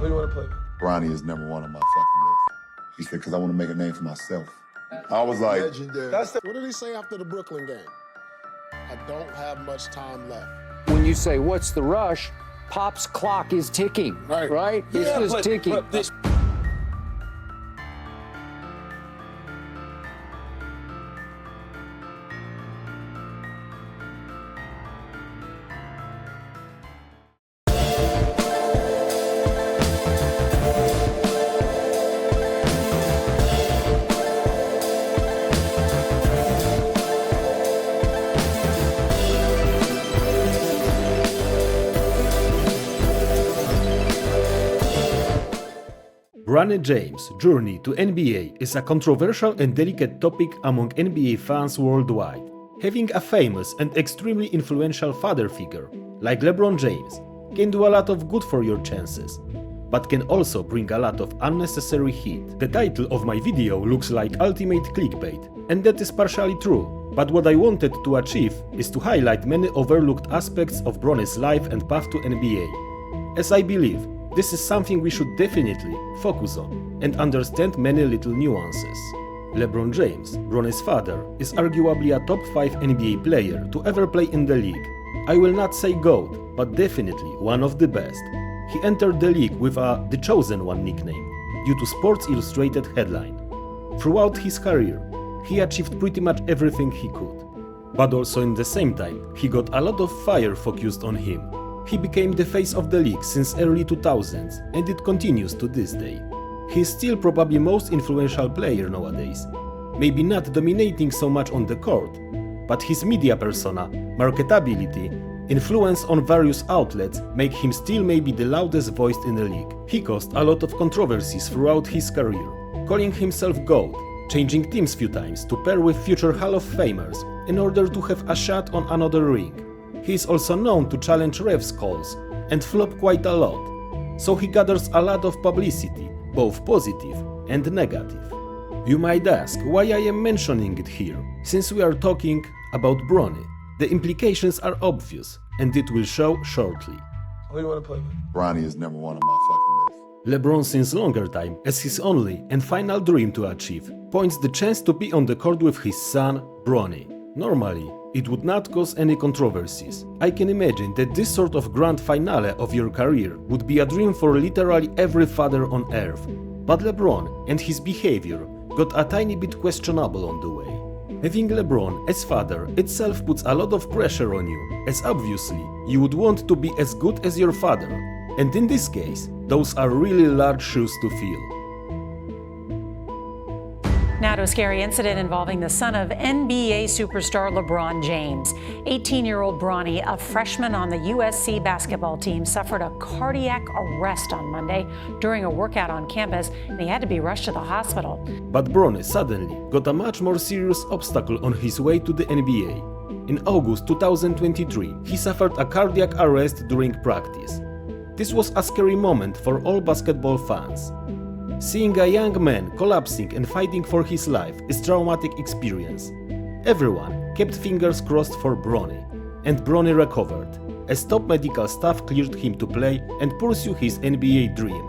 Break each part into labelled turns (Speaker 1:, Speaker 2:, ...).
Speaker 1: Who do you want to play with?
Speaker 2: Bronny is number one on my fucking list. He said, because I want to make a name for myself. I was like,
Speaker 3: Legendary. What did he say after the Brooklyn game? I don't have much time left.
Speaker 4: When you say, what's the rush? Pop's clock is ticking, right? It's just ticking.
Speaker 1: But this
Speaker 5: Bronny James' journey to NBA is a controversial and delicate topic among NBA fans worldwide. Having a famous and extremely influential father figure, like LeBron James, can do a lot of good for your chances, but can also bring a lot of unnecessary heat. The title of my video looks like ultimate clickbait, and that is partially true, but what I wanted to achieve is to highlight many overlooked aspects of Bronny's life and path to NBA, as I believe this is something we should definitely focus on and understand many little nuances. LeBron James, Bronny's father, is arguably a top 5 NBA player to ever play in the league. I will not say GOAT, but definitely one of the best. He entered the league with a The Chosen One nickname, due to Sports Illustrated headline. Throughout his career, he achieved pretty much everything he could. But also in the same time, he got a lot of fire focused on him. He became the face of the league since early 2000s, and it continues to this day. He is still probably most influential player nowadays, maybe not dominating so much on the court, but his media persona, marketability, influence on various outlets make him still maybe the loudest voice in the league. He caused a lot of controversies throughout his career, calling himself GOAT, changing teams few times to pair with future Hall of Famers in order to have a shot on another ring. He is also known to challenge refs' calls and flop quite a lot, so he gathers a lot of publicity, both positive and negative. You might ask why I am mentioning it here, since we are talking about Bronny. The implications are obvious, and it will show shortly.
Speaker 1: who do you want to play with?
Speaker 2: Bronny is number one on my fucking list.
Speaker 5: LeBron since longer time, as his only and final dream to achieve, points the chance to be on the court with his son, Bronny. Normally, it would not cause any controversies. I can imagine that this sort of grand finale of your career would be a dream for literally every father on earth. But LeBron and his behavior got a tiny bit questionable on the way. Having LeBron as father itself puts a lot of pressure on you, as obviously you would want to be as good as your father, and in this case, those are really large shoes to fill.
Speaker 6: Now to a scary incident involving the son of NBA superstar LeBron James. 18-year-old Bronny, a freshman on the USC basketball team, suffered a cardiac arrest on Monday during a workout on campus, and he had to be rushed to the hospital.
Speaker 5: But Bronny suddenly got a much more serious obstacle on his way to the NBA. In August 2023, he suffered a cardiac arrest during practice. This was a scary moment for all basketball fans. Seeing a young man collapsing and fighting for his life is a traumatic experience. Everyone kept fingers crossed for Bronny, and Bronny recovered, as top medical staff cleared him to play and pursue his NBA dream.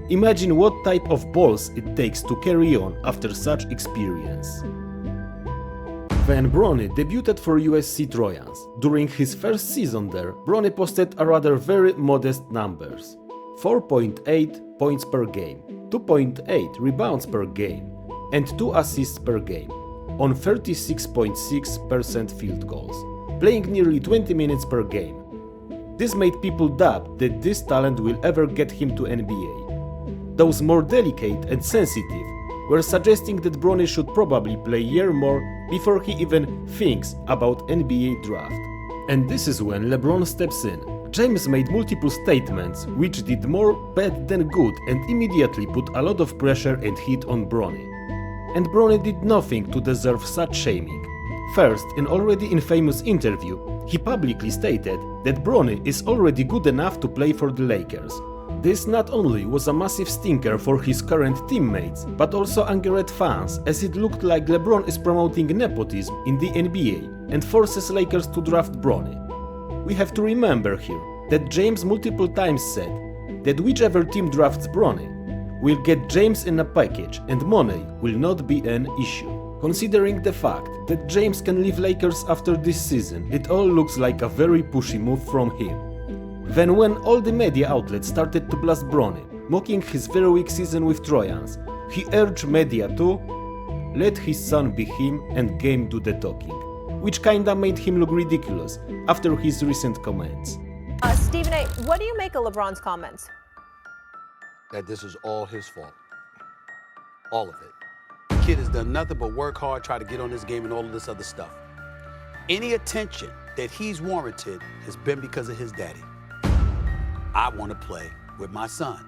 Speaker 5: Imagine what type of balls it takes to carry on after such experience. When Bronny debuted for USC Trojans, during his first season there, Bronny posted a rather very modest numbers. 4.8 points per game, 2.8 rebounds per game, and 2 assists per game, on 36.6% field goals, playing nearly 20 minutes per game. This made people doubt that this talent will ever get him to NBA. Those more delicate and sensitive were suggesting that Bronny should probably play a year more before he even thinks about NBA draft. And this is when LeBron steps in. James made multiple statements which did more bad than good and immediately put a lot of pressure and heat on Bronny. And Bronny did nothing to deserve such shaming. First, in already infamous interview, he publicly stated that Bronny is already good enough to play for the Lakers. This not only was a massive stinker for his current teammates, but also angered fans, as it looked like LeBron is promoting nepotism in the NBA and forces Lakers to draft Bronny. We have to remember here that James multiple times said, that whichever team drafts Bronny will get James in a package and money will not be an issue. Considering the fact that James can leave Lakers after this season, it all looks like a very pushy move from him. Then when all the media outlets started to blast Bronny, mocking his very weak season with Trojans, he urged media to let his son be him and game do the talking, which kinda made him look ridiculous after his recent comments.
Speaker 1: Stephen A., what do you make of LeBron's comments?
Speaker 7: That this is all his fault. All of it. The kid has done nothing but work hard, try to get on this game and all of this other stuff. Any attention that he's warranted has been because of his daddy. I want to play with my son.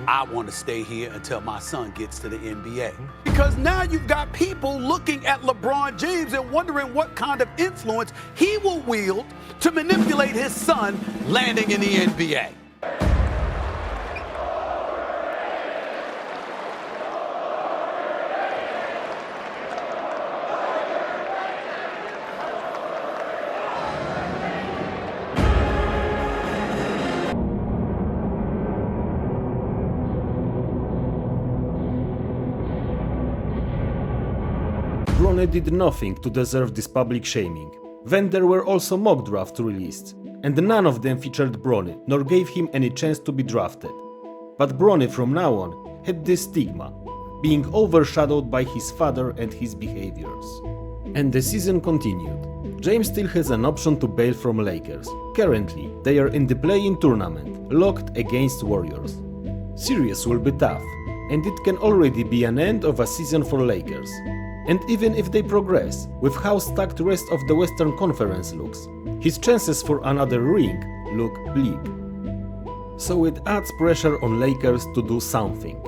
Speaker 7: I want to stay here until my son gets to the NBA. Because now you've got people looking at LeBron James and wondering what kind of influence he will wield to manipulate his son landing in the NBA.
Speaker 5: Bronny did nothing to deserve this public shaming. Then there were also mock drafts released, and none of them featured Bronny, nor gave him any chance to be drafted. But Bronny from now on had this stigma, being overshadowed by his father and his behaviors. And the season continued. James still has an option to bail from Lakers. Currently, they are in the play-in tournament, locked against Warriors. Series will be tough, and it can already be an end of a season for Lakers. And even if they progress, with how stacked the rest of the Western Conference looks, his chances for another ring look bleak. So it adds pressure on Lakers to do something.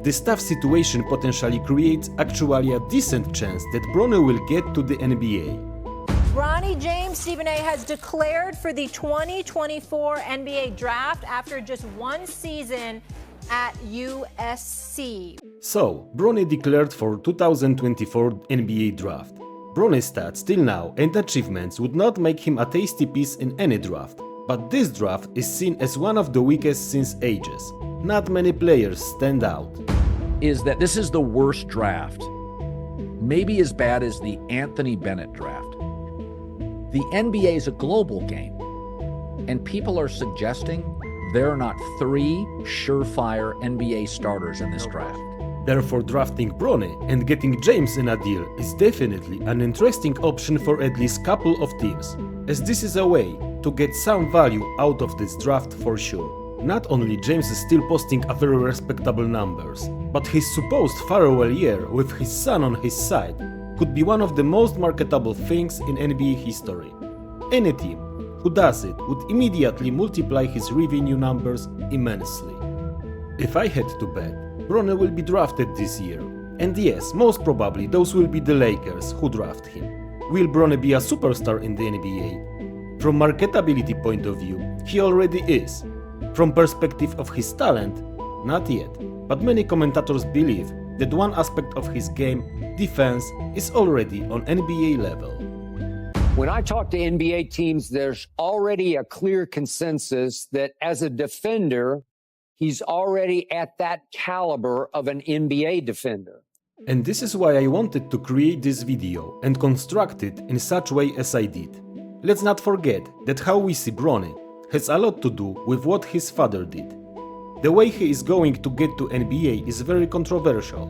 Speaker 5: This tough situation potentially creates actually a decent chance that Bronny will get to the NBA.
Speaker 1: Bronny James, Stephen A., has declared for the 2024 NBA draft after just one season at USC.
Speaker 5: So, Bronny declared for 2024 NBA draft. Bronny's stats till now and achievements would not make him a tasty piece in any draft, but this draft is seen as one of the weakest since ages. Not many players stand out.
Speaker 4: Is that this is the worst draft, maybe as bad as the Anthony Bennett draft. The NBA is a global game, and people are suggesting there are not 3 surefire NBA starters in this draft.
Speaker 5: Therefore, drafting Bronny and getting James in a deal is definitely an interesting option for at least couple of teams, as this is a way to get some value out of this draft for sure. Not only James is still posting a very respectable numbers, but his supposed farewell year with his son on his side could be one of the most marketable things in NBA history. Any team who does it would immediately multiply his revenue numbers immensely. If I had to bet, Bronny will be drafted this year. And yes, most probably those will be the Lakers who draft him. Will Bronny be a superstar in the NBA? From marketability point of view, he already is. From perspective of his talent, not yet. But many commentators believe that one aspect of his game, defense, is already on NBA level.
Speaker 4: When I talk to NBA teams, there's already a clear consensus that as a defender, he's already at that caliber of an NBA defender.
Speaker 5: And this is why I wanted to create this video and construct it in such way as I did. Let's not forget that how we see Bronny has a lot to do with what his father did. The way he is going to get to NBA is very controversial,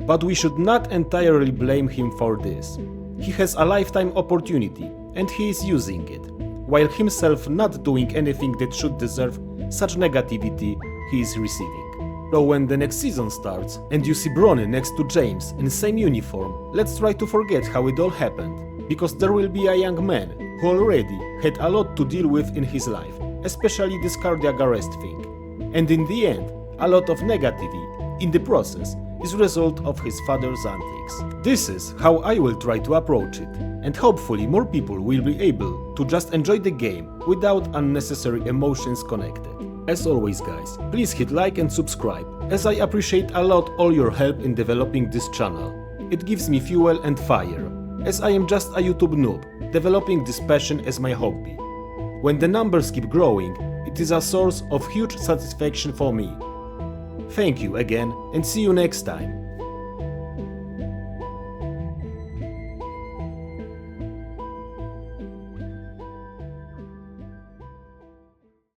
Speaker 5: but we should not entirely blame him for this. He has a lifetime opportunity and he is using it, while himself not doing anything that should deserve such negativity he is receiving. So when the next season starts and you see Bronny next to James in the same uniform, let's try to forget how it all happened, because there will be a young man who already had a lot to deal with in his life, especially this cardiac arrest thing. And in the end, a lot of negativity in the process is a result of his father's antics. This is how I will try to approach it, and hopefully more people will be able to just enjoy the game without unnecessary emotions connected. As always guys, please hit like and subscribe, as I appreciate a lot all your help in developing this channel. It gives me fuel and fire, as I am just a YouTube noob, developing this passion as my hobby. When the numbers keep growing, it It is a source of huge satisfaction for me. Thank you again and see you next time.